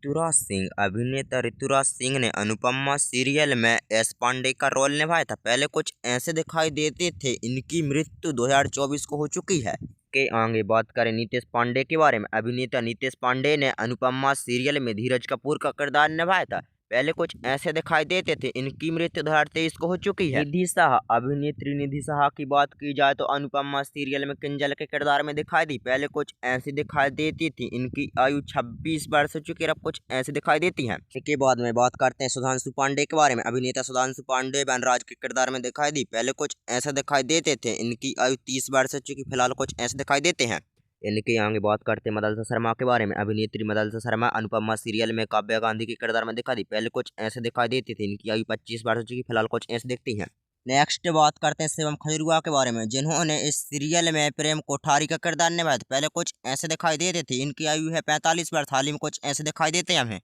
ऋतुराज सिंह। अभिनेता ऋतुराज सिंह ने अनुपमा सीरियल में एस पांडे का रोल निभाया था। पहले कुछ ऐसे दिखाई देते थे। इनकी मृत्यु 2024 को हो चुकी है। के आगे बात करें नीतेश पांडे के बारे में। अभिनेता नीतेश पांडे ने अनुपमा सीरियल में धीरज कपूर का किरदार निभाया था। पहले कुछ ऐसे दिखाई देते थे। इनकी मृत्यु 2023 को हो चुकी है। निधि शाह। अभिनेत्री निधि शाह की बात की जाए तो अनुपमा सीरियल में किंजल के किरदार में दिखाई दी। पहले कुछ ऐसी दिखाई देती थी। इनकी आयु 26 वर्ष हो चुकी है। अब कुछ ऐसे दिखाई देती हैं। इसके बाद में बात करते हैं सुधांशु पांडे के बारे में। अभिनेता सुधांशु पांडे वनराज के किरदार में दिखाई दी। पहले कुछ ऐसे दिखाई देते थे। इनकी आयु 30 वर्ष हो चुकी। फिलहाल कुछ ऐसे दिखाई देते हैं। इनके आगे बात करते हैं मदलसा शर्मा के बारे में। अभिनेत्री मदलसा शर्मा अनुपमा सीरियल में काव्या गांधी के किरदार में दिखाई दी। पहले कुछ ऐसे दिखाई देती थी। इनकी आयु 25 वर्ष हो चुकी। फिलहाल कुछ ऐसे दिखती हैं। नेक्स्ट बात करते हैं शिवम खजूरिया के बारे में, जिन्होंने इस सीरियल में प्रेम कोठारी का किरदार निभाया था। पहले कुछ ऐसे दिखाई देते थे। इनकी आयु है 45 वर्ष। हाल ही में कुछ ऐसे दिखाई देते हैं हमें।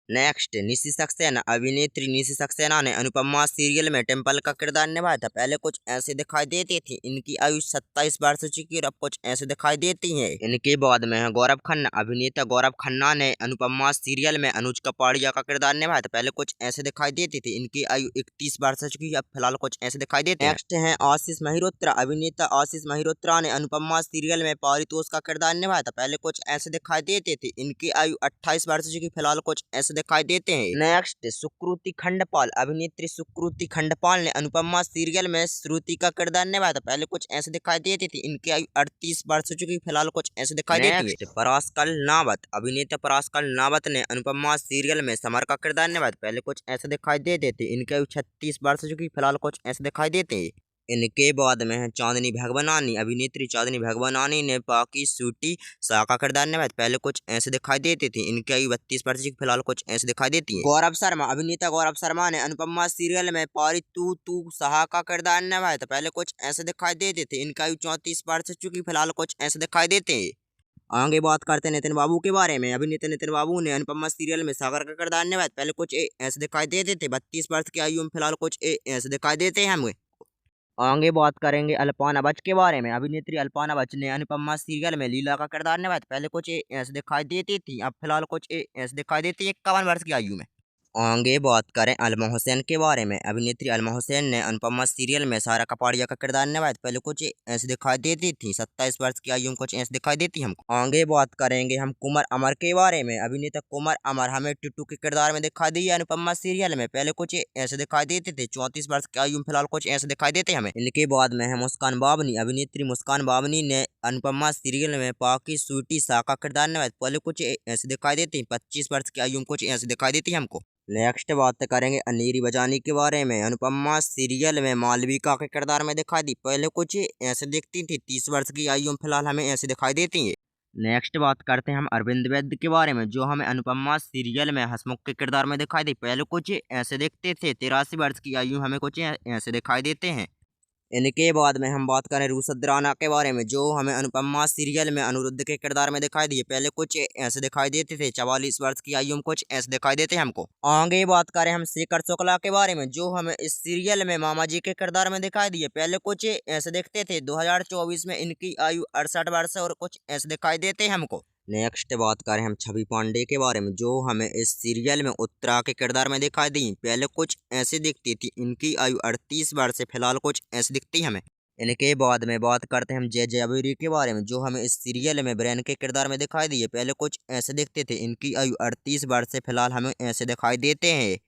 नेक्स्ट निशी सक्सेना। अभिनेत्री निशी सक्सेना ने अनुपमा सीरियल में टेम्पल का किरदार निभाया था। पहले कुछ ऐसे दिखाई देती थी। इनकी आयु 27 वर्ष हो चुकी है। अब कुछ ऐसे दिखाई देती हैं। इनके बाद में है गौरव खन्ना। अभिनेता गौरव खन्ना ने अनुपमा सीरियल में अनुज कपाड़िया का किरदार निभाया था। पहले कुछ ऐसे दिखाई देती थी। इनकी आयु 31 वर्ष हो चुकी है। अब फिलहाल कुछ ऐसे दिखाई देते हैं। नेक्स्ट है आशीष महिरोत्रा। अभिनेता आशीष महिरोत्रा ने अनुपमा सीरियल में पारितोष का किरदार निभाया था। पहले कुछ ऐसे दिखाई देते थे। इनकी आयु 28 वर्ष हो चुकी। फिलहाल कुछ ऐसे दिखाई देते हैं। नेक्स्ट सुकृति खंडपाल। अभिनेत्री सुकृति खंडपाल ने अनुपमा सीरियल में श्रुति का किरदार निभाया था। पहले कुछ ऐसे दिखाई देती थी। इनकी आयु 38 वर्ष हो चुकी। फिलहाल कुछ ऐसे दिखाई देती है। पराशकल नावत। अभिनेता पराशकल नावत ने अनुपमा सीरियल में समर का किरदार निभाया था। पहले कुछ ऐसे दिखाई देते थे। इनकी आयु 36 वर्ष हो चुकी। फिलहाल कुछ ऐसे दिखाई देते हैं। इनके बाद में है चांदनी भगवानानी। अभिनेत्री चांदनी भगवानानी ने पाकी सूटी शाह का किरदार निभाया। पहले कुछ ऐसे दिखाई देती थी। इनकी आयु 32 वर्ष की। फिलहाल कुछ ऐसे दिखाई देती है। गौरव शर्मा। अभिनेता गौरव शर्मा ने अनुपमा सीरियल में पारितू तू शाह का किरदार निभाया था। पहले कुछ ऐसे दिखाई देते थे। इनकी आयु 34 वर्ष चुकी। फिलहाल कुछ ऐसे दिखाई देते हैं। आगे बात करते हैं नितिन बाबू के बारे में। अभिनेता नितिन बाबू ने अनुपमा सीरियल में सागर का किरदार निभाया। पहले कुछ ऐसे दिखाई देते थे। 32 वर्ष की आयु में। फिलहाल कुछ ऐसे दिखाई देते हैं हमें। आगे बात करेंगे अल्पाना बच के बारे में। अभिनेत्री अल्पाना बच ने अनुपमा सीरियल में लीला का किरदार निभाया। पहले कुछ ऐसे दिखाई देती थी। अब फिलहाल कुछ ऐसे दिखाई देती है 51 वर्ष की आयु में। आगे बात करें अलमा हुसैन के बारे में। अभिनेत्री अलमा हुसैन ने अनुपमा सीरियल में सारा कपाड़िया का किरदार निभाया। पहले कुछ ऐसे दिखाई देती थी। 27 वर्ष की आयु में कुछ ऐसे दिखाई देती हमको। आगे बात करेंगे हम कुमार अमर के बारे में। अभिनेता कुमार अमर हमें टिट्टू के किरदार में दिखाई दी है अनुपमा सीरियल में। पहले कुछ ऐसे दिखाई देते थे। 34 वर्ष की आयु में। फिलहाल कुछ ऐसे दिखाई देते हमें। इनके बाद में है मुस्कान बाबनी। अभिनेत्री मुस्कान बाबनी ने अनुपमा सीरियल में पाकी सूटी शाह का किरदार निभाया। पहले कुछ ऐसे दिखाई देती। 25 वर्ष की आयु में कुछ ऐसे दिखाई देती हमको। नेक्स्ट बात करेंगे अनीरी बजानी के बारे में। अनुपमा सीरियल में मालविका के किरदार में दिखाई दी। पहले कुछ ऐसे दिखती थी। 30 वर्ष की आयु में। फिलहाल हमें ऐसे दिखाई देती है। नेक्स्ट बात करते हैं हम अरविंद वैद्य के बारे में, जो हमें अनुपमा सीरियल में हसमुख के किरदार में दिखाई दी। पहले कुछ ऐसे दिखते थे। 83 वर्ष की आयु हमें कुछ ऐसे दिखाई देते हैं। इनके बाद में हम बात करें रूसद राणा के बारे में, जो हमें अनुपमा सीरियल में अनिरुद्ध के किरदार में दिखाई दिए। पहले कुछ ऐसे दिखाई देते थे। 44 वर्ष की आयु में कुछ ऐसे दिखाई देते हैं हमको। आगे बात करें हम शेखर शुक्ला के बारे में, जो हमें इस सीरियल में मामा जी के किरदार में दिखाई दिए। पहले कुछ ऐसे दिखते थे। 2024 में इनकी आयु 68 वर्ष और कुछ ऐसे दिखाई देते हैं हमको। नेक्स्ट बात करें हम छवि पांडे के बारे में, जो हमें इस सीरियल में उत्तरा के किरदार में दिखाई दी। पहले कुछ ऐसे दिखती थी। इनकी आयु 38 वर्ष से। फिलहाल कुछ ऐसे दिखती हमें। इनके बाद में बात करते हैं हम जय जयवीरी के बारे में, जो हमें इस सीरियल में ब्रेन के किरदार में दिखाई दिए। पहले कुछ ऐसे दिखते थे। इनकी आयु 38 वर्ष से। फिलहाल हमें ऐसे दिखाई देते हैं।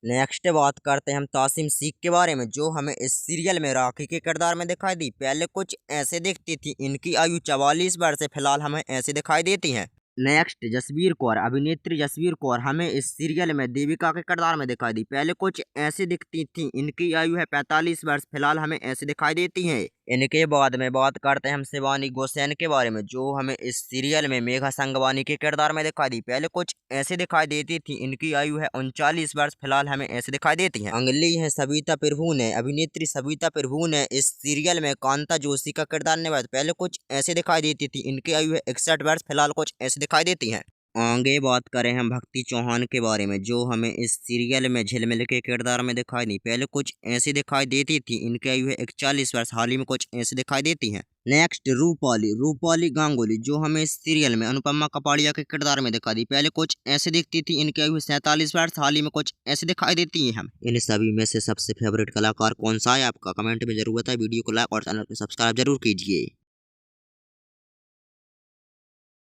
नेक्स्ट बात करते हैं हम तासिम सीख के बारे में, जो हमें इस सीरियल में राखी के किरदार में दिखाई दी। पहले कुछ ऐसे दिखती थी। इनकी आयु 44 वर्ष से। फिलहाल हमें ऐसे दिखाई देती हैं। नेक्स्ट जसवीर कौर। अभिनेत्री जसवीर कौर हमें इस सीरियल में देविका के किरदार में दिखाई दी। पहले कुछ ऐसे दिखती थी। इनकी आयु है 45 वर्ष। फिलहाल हमें ऐसे दिखाई देती हैं। इनके बाद में बात करते हैं हम शिवानी गोसेन के बारे में, जो हमें इस सीरियल में मेघा संगवानी के किरदार में दिखाई दी। पहले कुछ ऐसे दिखाई देती थी। इनकी आयु है 39 वर्ष। फिलहाल हमें ऐसे दिखाई देती हैं। अगली है सविता प्रभु ने। अभिनेत्री सविता प्रभु ने इस सीरियल में कांता जोशी का किरदार निभाया। पहले कुछ ऐसे दिखाई देती थी। इनकी आयु है 61 वर्ष। फिलहाल कुछ ऐसे दिखाई देती हैं। आगे बात करें हम भक्ति चौहान के बारे में, जो हमें इस सीरियल में झिलमिल के किरदार में दिखाई दी। पहले कुछ ऐसी दिखाई देती थी, इनकी आयु है 41 वर्ष, हाल ही में कुछ ऐसी दिखाई देती हैं। नेक्स्ट रूपाली गांगुली, जो हमें इस सीरियल में अनुपमा कपाड़िया के किरदार में दिखाई दी। पहले कुछ ऐसी दिखती थी, इनकी आयु 47 वर्ष, हाल ही में कुछ ऐसी दिखाई देती है। हम इन सभी में से सबसे फेवरेट कलाकार कौन सा है आपका, कमेंट में जरूर बताएं। वीडियो को लाइक और चैनल को सब्सक्राइब जरूर कीजिए।